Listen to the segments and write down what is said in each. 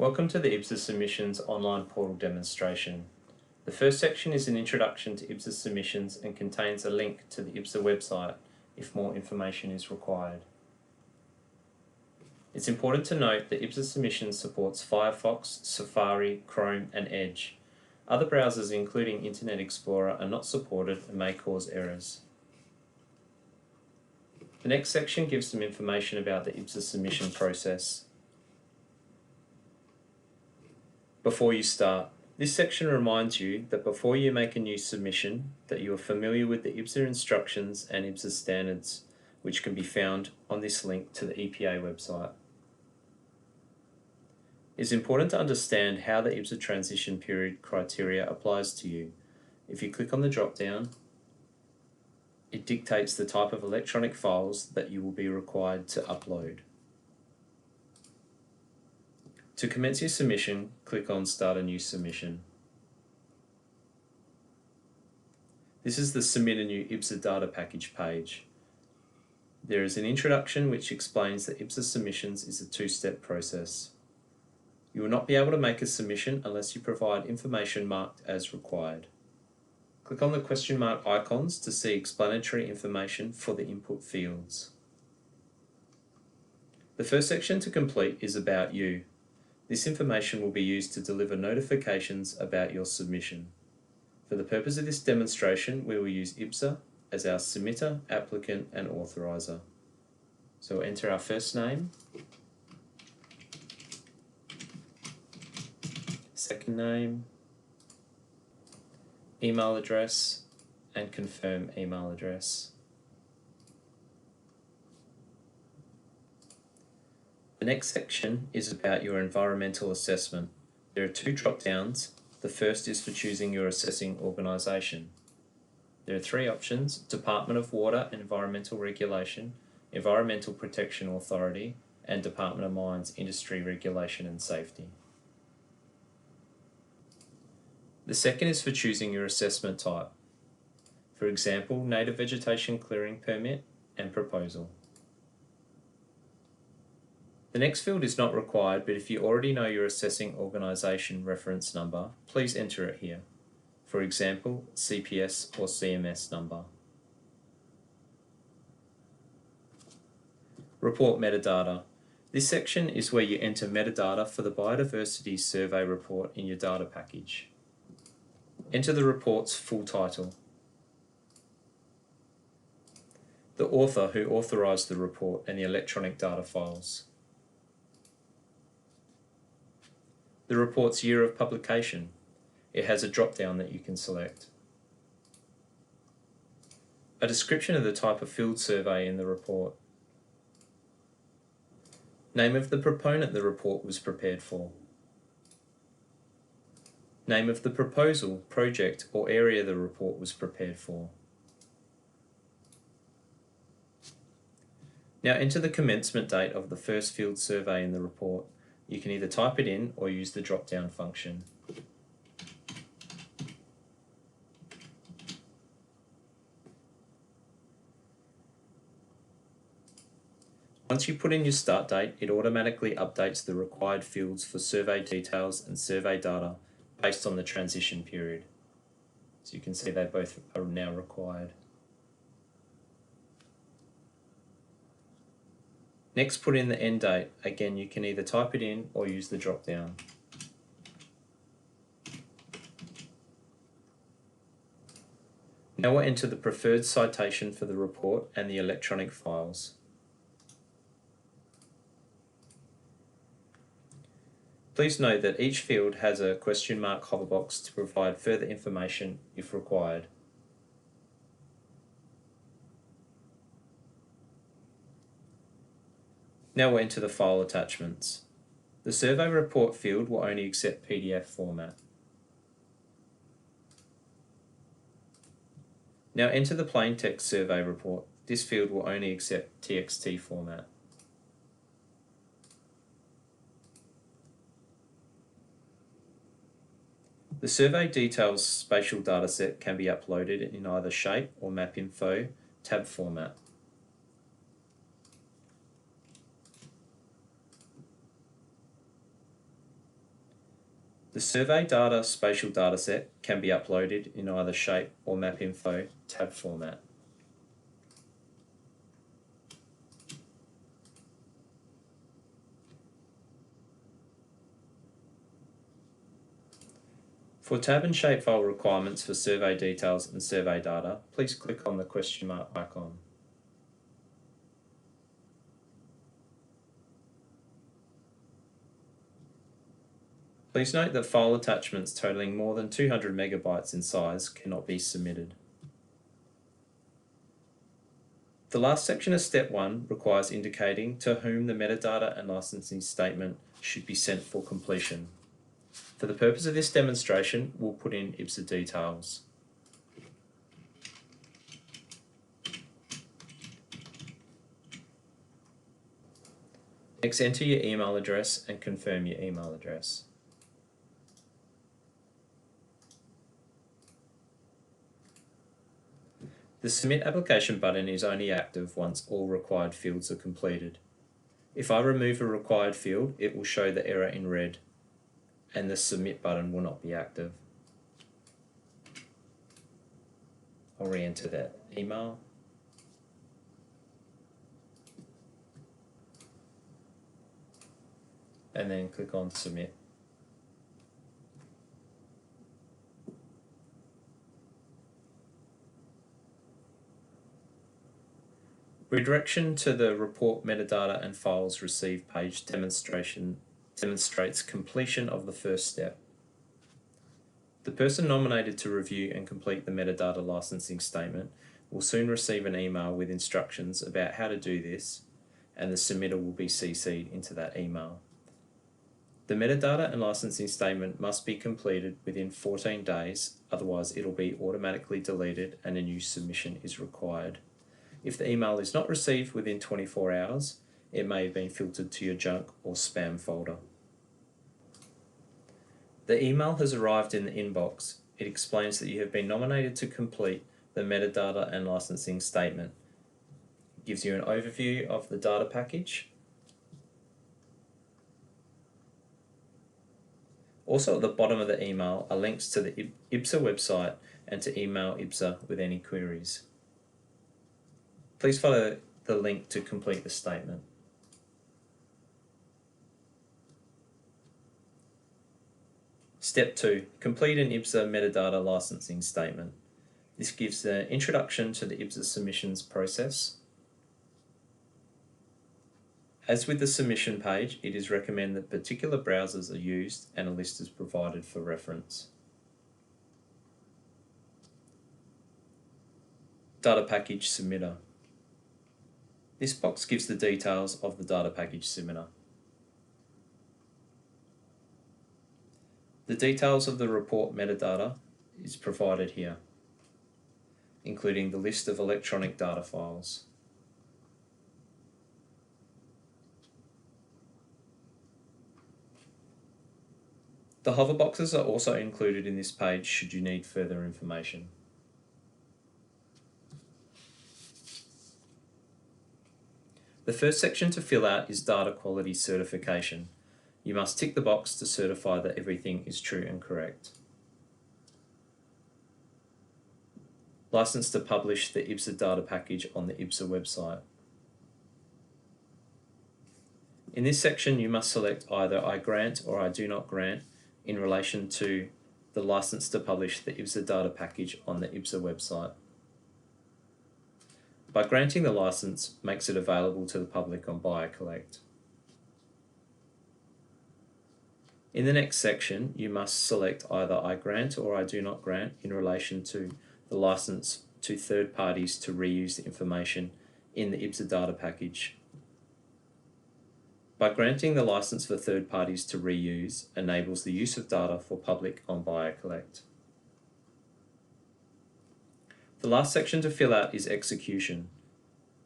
Welcome to the IBSA Submissions online portal demonstration. The first section is an introduction to IBSA Submissions and contains a link to the IBSA website if more information is required. It's important to note that IBSA Submissions supports Firefox, Safari, Chrome and Edge. Other browsers including Internet Explorer are not supported and may cause errors. The next section gives some information about the IBSA submission process. Before you start, this section reminds you that before you make a new submission, that you are familiar with the IBSA instructions and IBSA standards, which can be found on this link to the EPA website. It's important to understand how the IBSA transition period criteria applies to you. If you click on the drop-down, it dictates the type of electronic files that you will be required to upload. To commence your submission, click on Start a New Submission. This is the Submit a New IBSA Data Package page. There is an introduction which explains that IBSA Submissions is a two-step process. You will not be able to make a submission unless you provide information marked as required. Click on the question mark icons to see explanatory information for the input fields. The first section to complete is About You. This information will be used to deliver notifications about your submission. For the purpose of this demonstration, we will use IBSA as our submitter, applicant and authorizer. So we'll enter our first name, second name, email address and confirm email address. The next section is about your environmental assessment. There are two drop-downs. The first is for choosing your assessing organisation. There are three options: Department of Water and Environmental Regulation, Environmental Protection Authority, and Department of Mines, Industry Regulation and Safety. The second is for choosing your assessment type. For example, Native Vegetation Clearing Permit and Proposal. The next field is not required, but if you already know your assessing organisation reference number, please enter it here. For example, CPS or CMS number. Report metadata. This section is where you enter metadata for the Biodiversity Survey report in your data package. Enter the report's full title, the author who authorised the report and the electronic data files, the report's year of publication. It has a drop-down that you can select. A description of the type of field survey in the report. Name of the proponent the report was prepared for. Name of the proposal, project or area the report was prepared for. Now enter the commencement date of the first field survey in the report. You can either type it in or use the drop-down function. Once you put in your start date, it automatically updates the required fields for survey details and survey data based on the transition period. So you can see they both are now required. Next, put in the end date. Again, you can either type it in or use the drop-down. Now we'll enter the preferred citation for the report and the electronic files. Please note that each field has a question mark hoverbox to provide further information if required. Now we'll enter the file attachments. The survey report field will only accept PDF format. Now enter the plain text survey report. This field will only accept TXT format. The survey details spatial dataset can be uploaded in either shape or map info tab format. The survey data spatial dataset can be uploaded in either shape or map info tab format. For tab and shapefile requirements for survey details and survey data, please click on the question mark icon. Please note that file attachments totaling more than 200 megabytes in size cannot be submitted. The last section of Step 1 requires indicating to whom the metadata and licensing statement should be sent for completion. For the purpose of this demonstration, we'll put in IBSA details. Next, enter your email address and confirm your email address. The Submit Application button is only active once all required fields are completed. If I remove a required field, it will show the error in red, and the Submit button will not be active. I'll re-enter that email. And then click on Submit. Redirection to the Report Metadata and Files Received page demonstrates completion of the first step. The person nominated to review and complete the metadata licensing statement will soon receive an email with instructions about how to do this, and the submitter will be CC'd into that email. The metadata and licensing statement must be completed within 14 days, otherwise it'll be automatically deleted and a new submission is required. If the email is not received within 24 hours, it may have been filtered to your junk or spam folder. The email has arrived in the inbox. It explains that you have been nominated to complete the metadata and licensing statement. It gives you an overview of the data package. Also at the bottom of the email are links to the IBSA website and to email IBSA with any queries. Please follow the link to complete the statement. Step 2. Complete an IBSA metadata licensing statement. This gives an introduction to the IBSA submissions process. As with the submission page, it is recommended that particular browsers are used and a list is provided for reference. Data package submitter. This box gives the details of the data package submitter. The details of the report metadata is provided here, including the list of electronic data files. The hover boxes are also included in this page should you need further information. The first section to fill out is data quality certification. You must tick the box to certify that everything is true and correct. License to publish the IBSA data package on the IBSA website. In this section, you must select either I grant or I do not grant in relation to the license to publish the IBSA data package on the IBSA website. By granting the license makes it available to the public on BioCollect. In the next section, you must select either I grant or I do not grant in relation to the license to third parties to reuse the information in the IBSA data package. By granting the license for third parties to reuse enables the use of data for public on BioCollect. The last section to fill out is execution.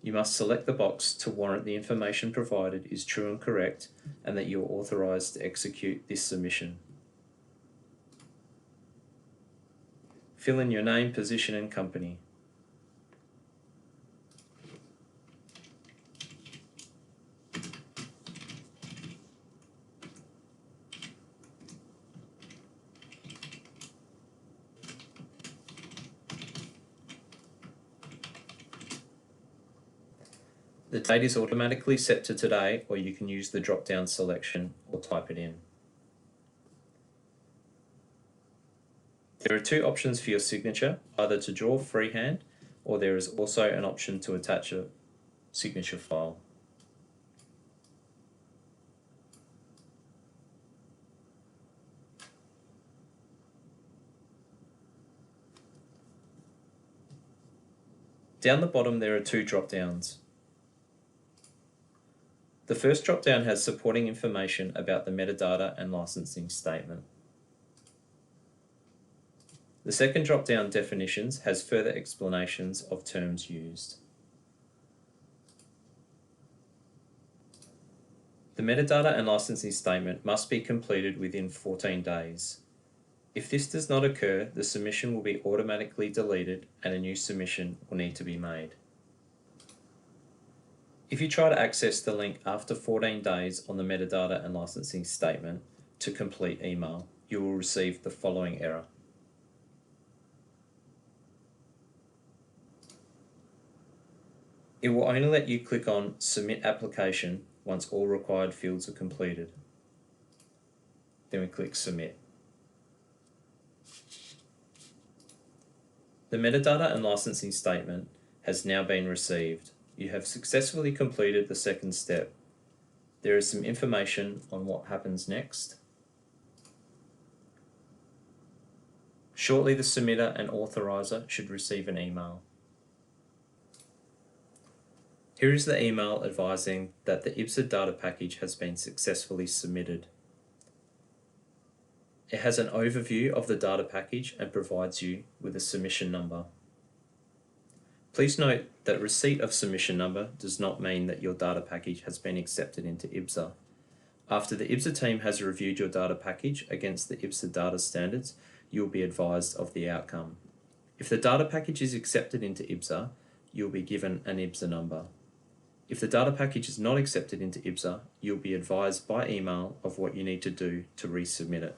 You must select the box to warrant the information provided is true and correct and that you are authorised to execute this submission. Fill in your name, position and company. The date is automatically set to today, or you can use the drop-down selection or type it in. There are two options for your signature, either to draw freehand, or there is also an option to attach a signature file. Down the bottom there are two drop-downs. The first drop-down has supporting information about the metadata and licensing statement. The second drop-down, definitions, has further explanations of terms used. The metadata and licensing statement must be completed within 14 days. If this does not occur, the submission will be automatically deleted and a new submission will need to be made. If you try to access the link after 14 days on the metadata and licensing statement to complete email, you will receive the following error. It will only let you click on Submit Application once all required fields are completed. Then we click Submit. The metadata and licensing statement has now been received. You have successfully completed the second step. There is some information on what happens next. Shortly, the submitter and authorizer should receive an email. Here is the email advising that the IBSA data package has been successfully submitted. It has an overview of the data package and provides you with a submission number. Please note that receipt of submission number does not mean that your data package has been accepted into IBSA. After the IBSA team has reviewed your data package against the IBSA data standards, you will be advised of the outcome. If the data package is accepted into IBSA, you will be given an IBSA number. If the data package is not accepted into IBSA, you'll be advised by email of what you need to do to resubmit it.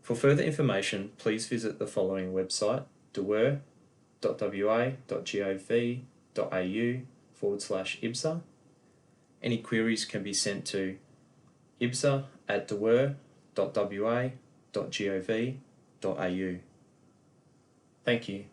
For further information, please visit the following website: dewar.wa.gov.au/IBSA. Any queries can be sent to ibsa@dewar.wa.gov.au. Thank you.